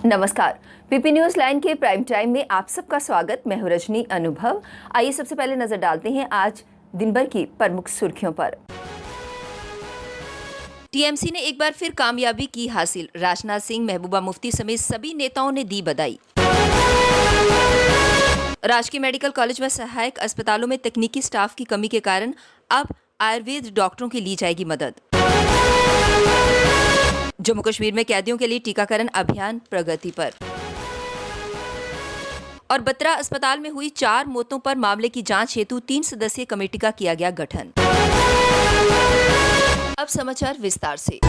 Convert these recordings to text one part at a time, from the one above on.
नमस्कार। PP news line के prime time में आप सबका स्वागत। मैं हूं रजनी अनुभव। आइए सबसे पहले नजर डालते हैं आज दिन भर की प्रमुख सुर्खियों पर। टीएमसी ने एक बार फिर कामयाबी की हासिल। राजनाथ सिंह, महबूबा मुफ्ती समेत सभी नेताओं ने दी बधाई। राजकीय मेडिकल कॉलेज व सहायक अस्पतालों में तकनीकी स्टाफ की कमी के कारण अब आयुर्वेद डॉक्टरों की ली जाएगी मदद। जम्मू कश्मीर में कैदियों के लिए टीकाकरण अभियान प्रगति पर। और बत्रा अस्पताल में हुई 4 मौतों पर मामले की जांच हेतु 3 सदस्यीय कमेटी का किया गया गठन। अब समाचार विस्तार से।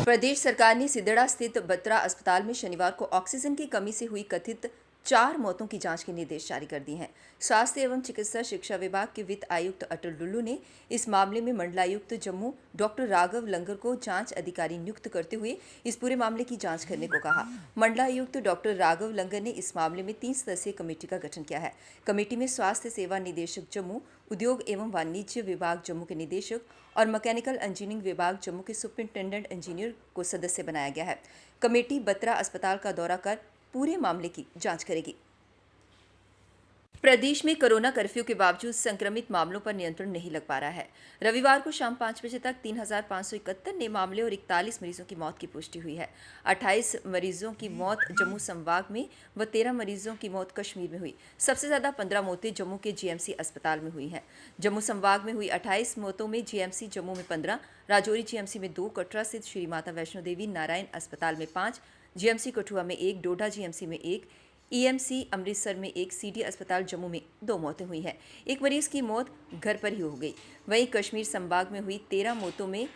प्रदेश सरकार ने सिदड़ा स्थित बत्रा अस्पताल में शनिवार को ऑक्सीजन की कमी से हुई कथित 4 मौतों की जांच के निर्देश जारी कर दिए हैं। स्वास्थ्य एवं चिकित्सा शिक्षा विभाग के वित्त आयुक्त अटल डुल्लू ने इस मामले में मंडलायुक्त जम्मू डॉक्टर राघव लंगर को जांच अधिकारी नियुक्त करते हुए इस पूरे मामले की जांच करने को कहा। मंडलायुक्त डॉक्टर राघव लंगर ने इस मामले में 3 सदस्यीय कमेटी का गठन किया है। कमेटी में स्वास्थ्य सेवा निदेशक जम्मू, उद्योग एवं वाणिज्य विभाग जम्मू के निदेशक और मैकेनिकल इंजीनियरिंग विभाग जम्मू के सुपरिंटेंडेंट इंजीनियर को सदस्य बनाया गया है। कमेटी बत्रा अस्पताल का दौरा कर पूरे मामले की जांच करेगी। प्रदेश में कोरोना कर्फ्यू के बावजूद संक्रमित मामलों पर नियंत्रण नहीं लग पा रहा है। रविवार को शाम 5 बजे तक 3,571 नए मामले और 41 मरीजों की मौत की पुष्टि हुई है। 28 मरीजों की मौत जम्मू संभाग में व 13 मरीजों की मौत कश्मीर में हुई। सबसे ज्यादा 15 मौतें जम्मू के जीएमसी अस्पताल में हुई हैं। जम्मू संभाग में हुई 28 मौतों में जीएमसी जम्मू में 15, राजौरी जीएमसी में 2, कटरा स्थित श्री माता वैष्णो देवी नारायण अस्पताल में 5, जीएमसी कठुआ में 1, डोडा जीएमसी में 1, ईएमसी अमृतसर में 1, सीडी अस्पताल जम्मू में 2 मौतें हुई हैं। एक मरीज की मौत घर पर ही हो गई। वहीं कश्मीर संभाग में हुई 13 मौतों में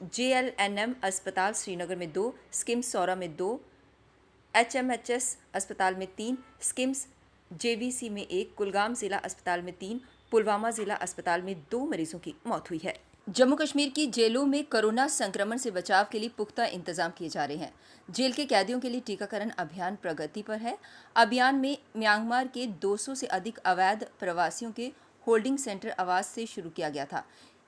जेएलएनएम अस्पताल श्रीनगर में 2, स्किम्स सौरा में 2, एचएमएचएस अस्पताल में 3, स्किम्स जेवीसी में 1, कुलगाम जिला अस्पताल में 3, पुलवामा जिला अस्पताल में 2 मरीजों की मौत हुई है। जम्मू कश्मीर की जेलों में कोरोना संक्रमण से बचाव के लिए पुख्ता इंतजाम किए जा रहे हैं। जेल के कैदियों के लिए टीकाकरण अभियान प्रगति पर है। अभियान में म्यांमार के 200 से अधिक अवैध प्रवासियों के होल्डिंग सेंटर आवास से शुरू किया गया था।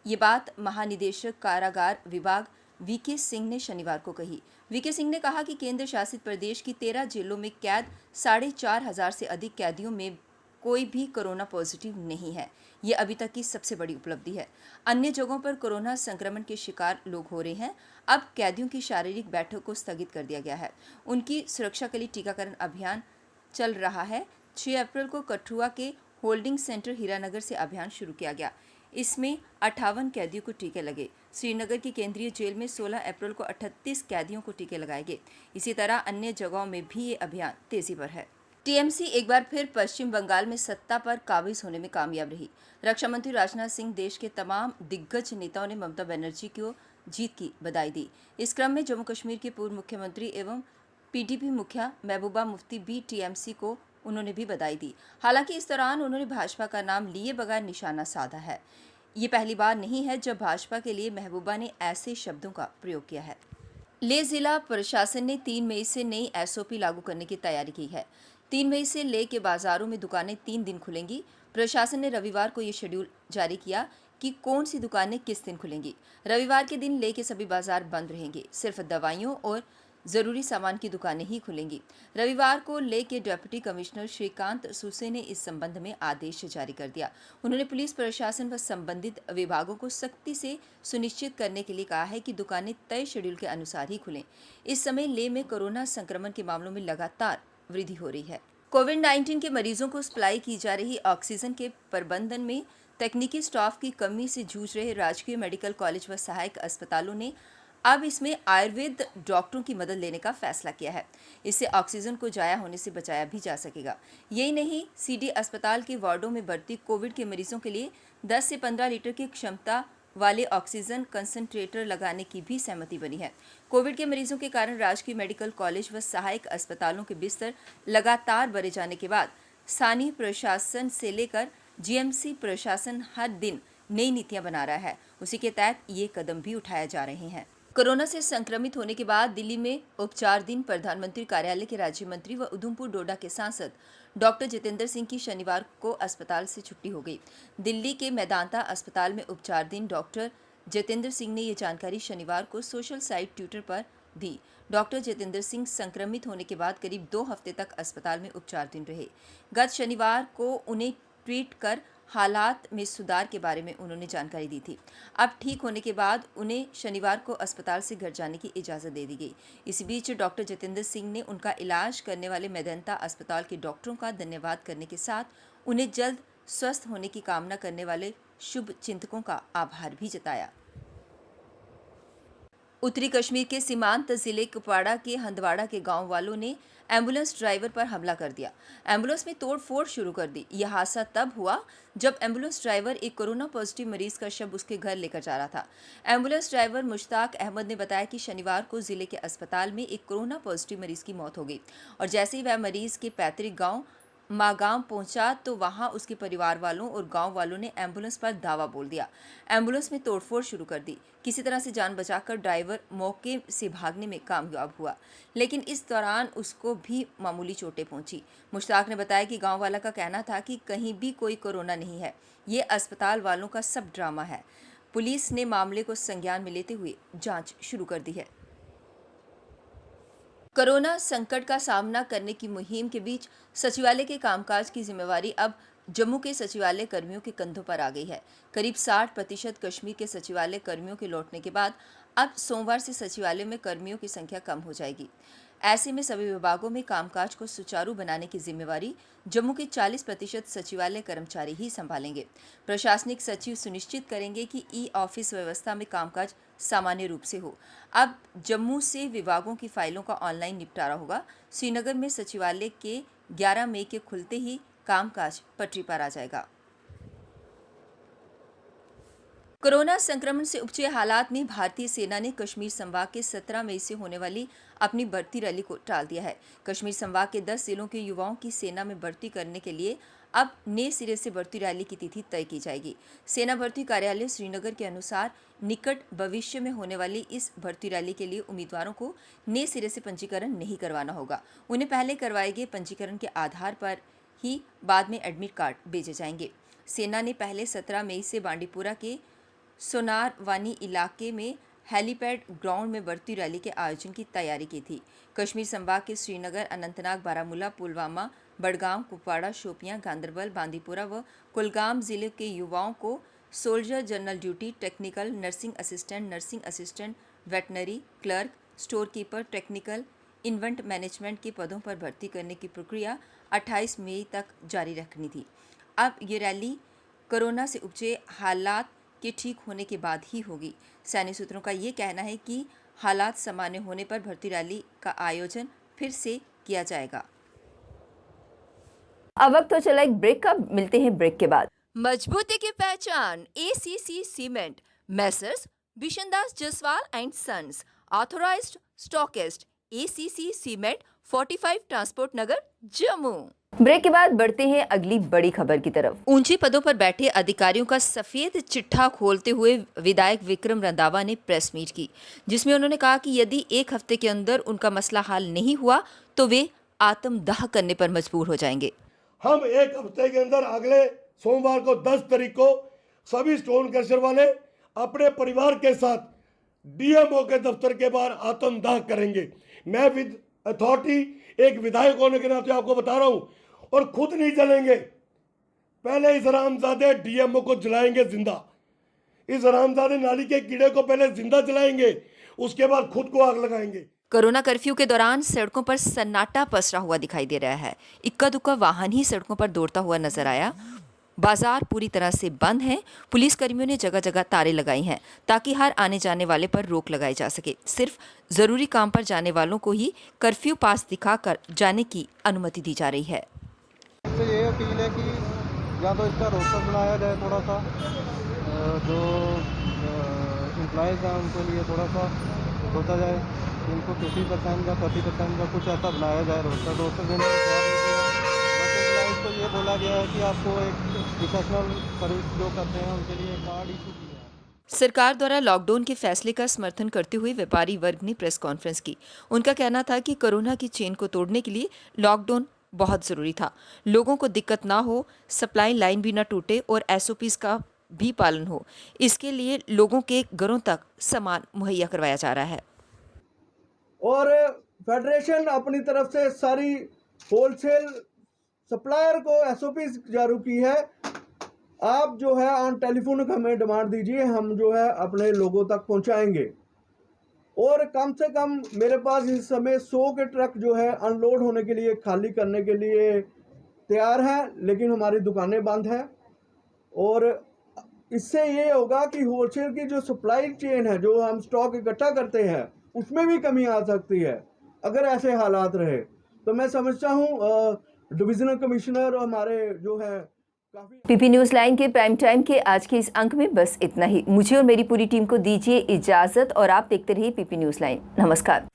ये बात महानिदेशक कारागार विभाग वीके सिंह ने शनिवार को कही। वीके सिंह ने कहा कि केंद्र शासित प्रदेश की 13 जेलों में कैद 4,500 से अधिक कैदियों में कोई भी कोरोना पॉजिटिव नहीं है। ये अभी तक की सबसे बड़ी उपलब्धि है। अन्य जगहों पर कोरोना संक्रमण के शिकार लोग हो रहे हैं। अब कैदियों की शारीरिक बैठक को स्थगित कर दिया गया है। उनकी सुरक्षा के लिए टीकाकरण अभियान चल रहा है। 6 अप्रैल को कठुआ के होल्डिंग सेंटर हीरानगर से अभियान शुरू किया गया। इसमें 58 कैदियों को टीके लगे। श्रीनगर की केंद्रीय जेल में 16 अप्रैल को 38 कैदियों को टीके लगाए गए। इसी तरह अन्य जगहों में भी ये अभियान तेजी पर है। टीएमसी एक बार फिर पश्चिम बंगाल में सत्ता पर काबिज होने में कामयाब रही। रक्षा मंत्री राजनाथ सिंह देश के तमाम दिग्गज नेताओं ने ममता बनर्जी को जीत की बधाई दी। इस क्रम में जम्मू कश्मीर के पूर्व मुख्यमंत्री एवं पीडीपी मुखिया महबूबा मुफ्ती भी टीएमसी को उन्होंने भी बधाई दी। हालांकि इस दौरान उन्होंने भाजपा का नाम लिए बगैर निशाना साधा है। ये पहली बार नहीं है जब भाजपा के लिए महबूबा ने ऐसे शब्दों का प्रयोग किया है। लेह जिला प्रशासन ने 3 मई से नई एसओपी लागू करने की तैयारी की है। 3 मई से लेह के बाजारों में दुकानें 3 दिन खुलेंगी। प्रशासन ने रविवार को ये शेड्यूल जारी किया कि कौन सी दुकानें किस दिन खुलेंगी। रविवार के दिन लेह के सभी बाजार बंद रहेंगे। सिर्फ दवाइयों और जरूरी सामान की दुकानें ही खुलेंगी। रविवार को लेह के डिप्टी कमिश्नर श्रीकांत सुसे ने इस संबंध में आदेश जारी कर दिया। उन्होंने पुलिस प्रशासन व संबंधित विभागों को सख्ती से सुनिश्चित करने के लिए कहा है कि दुकानें तय शेड्यूल के अनुसार ही खुलें। इस समय लेह में कोरोना संक्रमण के मामलों में लगातार वृद्धि हो रही है। कोविड-19 के मरीजों को सप्लाई की जा रही ऑक्सीजन के प्रबंधन में तकनीकी स्टाफ की कमी से जूझ रहे राजकीय मेडिकल कॉलेज व सहायक अस्पतालों ने अब इसमें आयुर्वेद डॉक्टरों की मदद लेने का फैसला किया है। इससे ऑक्सीजन को जाया होने से बचाया भी जा सकेगा। यही नहीं, सीडी अस्पताल के वार्डों में भर्ती कोविड के मरीजों के लिए 10 से 15 लीटर की क्षमता वाले ऑक्सीजन कंसंट्रेटर लगाने की भी सहमति बनी है। कोविड के मरीजों के कारण राजकीय मेडिकल कॉलेज व सहायक अस्पतालों के बिस्तर लगातार बढ़े जाने के बाद स्थानीय प्रशासन से लेकर जीएमसी प्रशासन हर दिन नई नीतियां बना रहा है। उसी के तहत ये कदम भी उठाए जा रहे हैं। कोरोना से संक्रमित होने के बाद दिल्ली में उपचाराधीन प्रधानमंत्री कार्यालय के राज्य मंत्री व उधमपुर डोडा के सांसद डॉक्टर जितेंद्र सिंह की शनिवार को अस्पताल से छुट्टी हो गई। दिल्ली के मेदांता अस्पताल में उपचाराधीन डॉक्टर जितेंद्र सिंह ने ये जानकारी शनिवार को सोशल साइट ट्विटर पर दी। डॉक्टर जितेंद्र सिंह संक्रमित होने के बाद करीब 2 हफ्ते तक अस्पताल में उपचाराधीन रहे। गत शनिवार को उन्हें ट्वीट कर हालात में सुधार के बारे में उन्होंने जानकारी दी थी। अब ठीक होने के बाद उन्हें शनिवार को अस्पताल से घर जाने की इजाज़त दे दी गई। इसी बीच डॉक्टर जितेंद्र सिंह ने उनका इलाज करने वाले मेदांता अस्पताल के डॉक्टरों का धन्यवाद करने के साथ उन्हें जल्द स्वस्थ होने की कामना करने वाले शुभ चिंतकों का आभार भी जताया। उत्तरी कश्मीर के सीमांत जिले कुपवाड़ा के हंदवाड़ा के गांव वालों ने एम्बुलेंस ड्राइवर पर हमला कर दिया। एम्बुलेंस में तोड़फोड़ शुरू कर दी। यह हादसा तब हुआ जब एम्बुलेंस ड्राइवर एक कोरोना पॉजिटिव मरीज का शव उसके घर लेकर जा रहा था। एम्बुलेंस ड्राइवर मुश्ताक अहमद ने बताया कि शनिवार को जिले के अस्पताल में एक कोरोना पॉजिटिव मरीज की मौत हो गई और जैसे ही वह मरीज के पैतृक गाँव मागाम पहुंचा तो वहां उसके परिवार वालों और गांव वालों ने एम्बुलेंस पर धावा बोल दिया। एम्बुलेंस में तोड़फोड़ शुरू कर दी। किसी तरह से जान बचाकर ड्राइवर मौके से भागने में कामयाब हुआ, लेकिन इस दौरान उसको भी मामूली चोटें पहुंची। मुश्ताक ने बताया कि गांव वाला का कहना था कि कहीं भी कोई कोरोना नहीं है, ये अस्पताल वालों का सब ड्रामा है। पुलिस ने मामले को संज्ञान में लेते हुए जाँच शुरू कर दी है। कोरोना संकट का सामना करने की मुहिम के बीच सचिवालय के कामकाज की जिम्मेवारी अब जम्मू के सचिवालय कर्मियों के कंधों पर आ गई है। करीब 60% कश्मीर के सचिवालय कर्मियों के लौटने के बाद अब सोमवार से सचिवालय में कर्मियों की संख्या कम हो जाएगी। ऐसे में सभी विभागों में कामकाज को सुचारू बनाने की जिम्मेवारी जम्मू के 40% सचिवालय कर्मचारी ही संभालेंगे। प्रशासनिक सचिव सुनिश्चित करेंगे कि ई-ऑफिस व्यवस्था में कामकाज सामान्य रूप से हो। अब जम्मू से विभागों की फाइलों का ऑनलाइन निपटारा होगा। श्रीनगर में सचिवालय के 11 मई के खुलते ही कामकाज पटरी पर आ जाएगा। कोरोना संक्रमण से उपजे हालात में भारतीय सेना ने कश्मीर संभाग के 17 मई से होने वाली अपनी भर्ती रैली को टाल दिया है। कश्मीर संभाग के 10 जिलों के युवाओं की सेना में भर्ती करने के लिए अब नए सिरे से भर्ती रैली की तिथि तय की जाएगी। सेना भर्ती कार्यालय श्रीनगर के अनुसार निकट भविष्य में होने वाली इस भर्ती रैली के लिए उम्मीदवारों को नए सिरे से पंजीकरण नहीं करवाना होगा। उन्हें पहले करवाए गए पंजीकरण के आधार पर ही बाद में एडमिट कार्ड भेजे जाएंगे। सेना ने पहले 17 मई से बांडीपुरा के सोनारवानी इलाके में हेलीपैड ग्राउंड में भर्ती रैली के आयोजन की तैयारी की थी। कश्मीर संभाग के श्रीनगर, अनंतनाग, बारामूला, पुलवामा, बडगाम, कुपवाड़ा, शोपियां, गांदरबल, बांदीपुरा व कुलगाम जिले के युवाओं को soldier general duty, technical, nursing assistant, veterinary, clerk, store keeper, technical, event management के पदों पर भर्ती करने की प्रक्रिया 28 मई तक जारी रखनी थी। अब ये रैली कोरोना से उपजे हालात के ठीक होने के बाद ही होगी। सैन्य सूत्रों का ये कहना है कि हालात सामान्य होने पर भर्ती रैली का आयोजन फिर से किया जाएगा। अब वक्त तो चला एक ब्रेक का, मिलते हैं ब्रेक के बाद। मजबूती की पहचान ACC cement, Messrs Bishandas Jaswal and sons, authorised stockist, ACC cement, 45 transport Nagar, Jammu. Break के बाद बढ़ते हैं अगली बड़ी खबर की तरफ। ऊंचे पदों पर बैठे अधिकारियों का सफेद चिट्ठा खोलते हुए विधायक विक्रम रंधावा ने प्रेस मीट की, जिसमें उन्होंने कहा कि यदि 1 हफ्ते के अंदर उनका मसला हल नहीं हुआ तो वे आत्मदाह करने पर मजबूर हो जाएंगे। हम 1 हफ्ते के अंदर अगले सोमवार को 10 तारीख को सभी स्टोन क्रशर वाले अपने परिवार के साथ DMO के दफ्तर के बाहर आत्मदाह करेंगे। मैं विद अथॉरिटी एक विधायक होने के नाते आपको बता रहा हूं, और खुद नहीं जलेंगे। पहले इस हरामजादे DMO को जलाएंगे जिंदा। इस हरामजादे नाली के कीड़े को पहले जिंदा जलाएंगे, उसके बाद खुद को आग लगाएंगे। कोरोना कर्फ्यू के दौरान सड़कों पर सन्नाटा पसरा हुआ दिखाई दे रहा है। इक्का दुक्का वाहन ही सड़कों पर दौड़ता हुआ नजर आया। बाजार पूरी तरह से बंद है। पुलिस कर्मियों ने जगह जगह तारे लगाई हैं ताकि हर आने जाने वाले पर रोक लगाई जा सके। सिर्फ जरूरी काम पर जाने वालों को ही कर्फ्यू पास दिखाकर जाने की अनुमति दी जा रही है। तो ये अपील है कि या तो इसका रोस्टर बनाया जाए, थोड़ा सा जो एम्प्लॉयज़ हैं उनके लिए थोड़ा सा सोचा जाए, इनको 50% या 30% का कुछ ऐसा बनाया जाए रोस्टर देने बस एम्प्लॉयज़ को ये बोला गया है कि आपको एक प्रोफेशनल सर्विस जो करते हैं उनके लिए कार्ड इशू किया है। सरकार द्वारा लॉकडाउन के फैसले का समर्थन करते हुए व्यापारी वर्ग ने प्रेस कॉन्फ्रेंस की। उनका कहना था कि कोरोना की चेन को तोड़ने के लिए लॉकडाउन बहुत जरूरी था। लोगों को दिक्कत ना हो, सप्लाई लाइन भी ना टूटे और एसओपीज का भी पालन हो, इसके लिए लोगों के घरों तक सामान मुहैया करवाया जा रहा है। और फेडरेशन अपनी तरफ से सारी होलसेल सप्लायर को एसओपी जारी की है। आप जो है ऑन टेलीफोन हमें डिमांड दीजिए, हम जो है अपने लोगों तक पहुंचाएंगे। और कम से कम मेरे पास इस समय 100 के ट्रक जो है अनलोड होने के लिए, खाली करने के लिए तैयार हैं, लेकिन हमारी दुकानें बंद हैं। और इससे ये होगा कि होलसेल की जो सप्लाई चेन है, जो हम स्टॉक इकट्ठा करते हैं, उसमें भी कमी आ सकती है अगर ऐसे हालात रहे। तो मैं समझता हूँ डिविजनल कमिश्नर और हमारे जो है काफ़ी। पीपी न्यूज़ लाइन के प्राइम टाइम के आज के इस अंक में बस इतना ही। मुझे और मेरी पूरी टीम को दीजिए इजाजत और आप देखते रहिए पीपी न्यूज़ लाइन। नमस्कार।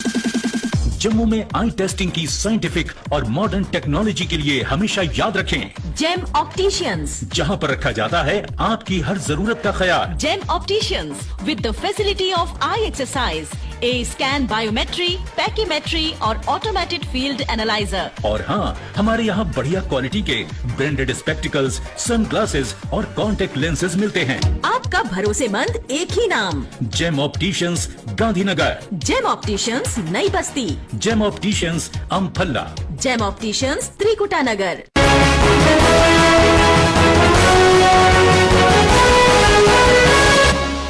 जम्मू में आई टेस्टिंग की साइंटिफिक और मॉडर्न टेक्नोलॉजी के लिए हमेशा याद रखें जेम ऑप्टिशियंस, जहां पर रखा जाता है आपकी हर जरूरत का ख्याल। Gem opticians with the facility of eye exercise, A scan, biometry, pachymetry और ऑटोमेटेड फील्ड एनालाइजर। और हाँ, हमारे यहाँ बढ़िया क्वालिटी के ब्रांडेड स्पेक्टिकल्स, सनग्लासेस और कॉन्टेक्ट लेंसेज मिलते हैं। आपका भरोसेमंद एक ही नाम, Gem opticians, Gandhinagar. Gem opticians, Nai Basti. Gem opticians, Amphalla. Gem opticians, Trikuta नगर।